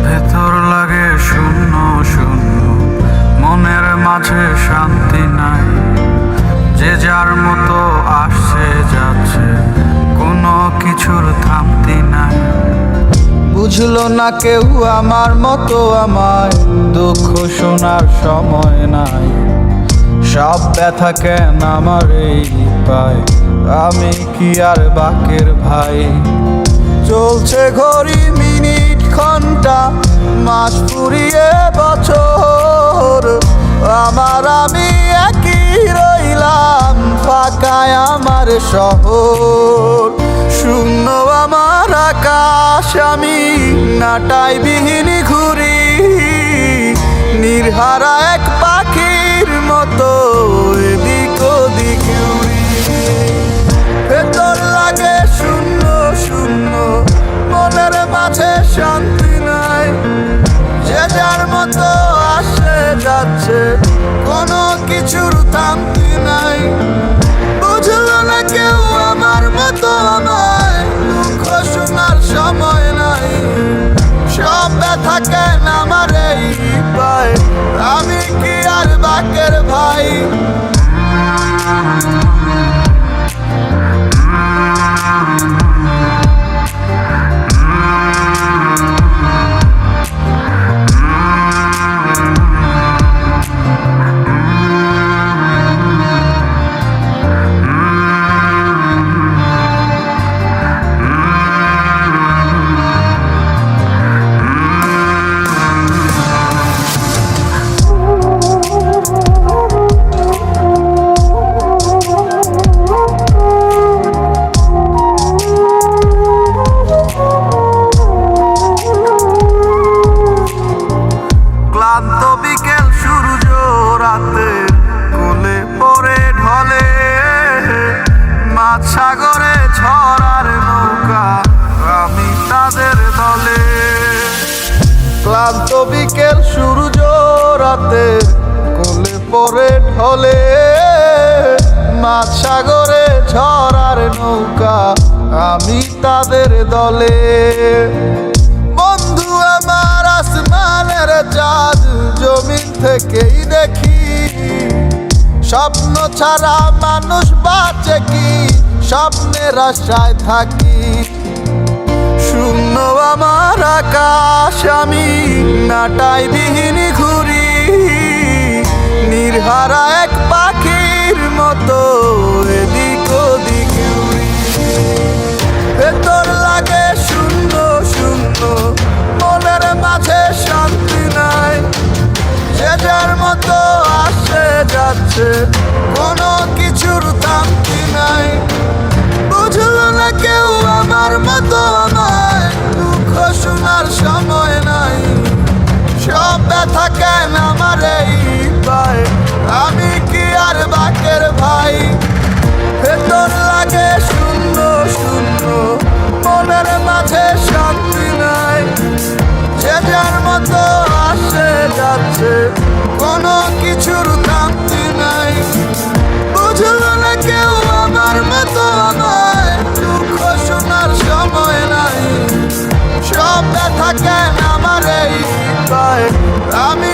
ভেতর লাগে শূন্য শূন্য, মনের মাঝে শান্তি নাই। যে যার মতো আসছে যাচ্ছে, কোনো কিছুর থামতি নাই। বুঝলো না কেউ আমার মতো আমায়, দুঃখ শোনার সময় নাই। সব ব্যথা কেন আমার এই পায়, আমি কি আর বাকের ভাই? চলছে ঘড়ি মিনিট ঘন্টা, মাস ফুরিয়ে বছর, আমার আমি একই রইলাম, ফাঁকায় আমার শহর। শূন্য আমার আকাশ, আমি নাটাই বিহীন ঘুরি, নির্হারা এক পাখির মতো এদিক ওদিক উড়ি। ভেতর লাগে শূন্য শূন্য, মনের মাঝে শান্তি নাই। যে যার মতো আসে যাচ্ছে, কোনো কিছুর থামতি নাই। বুঝলো না কেউ আমার মতো আমায়, দুঃখ শোনার সময় নাই। সব ব্যথা কেন আমার এই পায়, আমি কি আর বাকের ভাই? ক্লান্ত বিকেল সূর্য রাতে কোলে পড়ে ঢলে, মাঝ সাগরে ঝড়ার নৌকা, আমি তাদের দলে। ক্লান্ত বিকেল সূর্য রাতে কোলে পড়ে ঢলে, মাঝ সাগরে ঝড়ার নৌকা, আমি তাদের দলে। বন্ধু আমার আসমানের চাঁদ, জমিন থেকেই দেখি। স্বপ্ন ছাড়া মানুষ বাঁচে কি, স্বপ্নের আশায় থাকি। শূন্য আমার আকাশ, আমি নাটাই বিহীন ঘুরি, নির্হারা এক পাখির মতো এদিক ওদিক উড়ি। ভেতর লাগে শূন্য শূন্য, মনের মাঝে শান্তি নাই। যে যার মতো আসে যাচ্ছে, কোনো কিছুর থামতি নাই। বুঝলো না কেউ আমার মতো আমায়, দুঃখ শোনার সময় নাই। সব ব্যথা কেন আমার এই পায়, আমি কি আর বাকের ভাই? ভেতর লাগে শূন্য শূন্য, মনের মাঝে শান্তি নাই। যে যার মতো আসে যাচ্ছে, কোনো কিছুর থামতি নাই। বুঝলো না কেউ আমার মতো আমায়, দুঃখ শোনার সময় নাই। সব ব্যথা কেন আমার এই পায়, আমি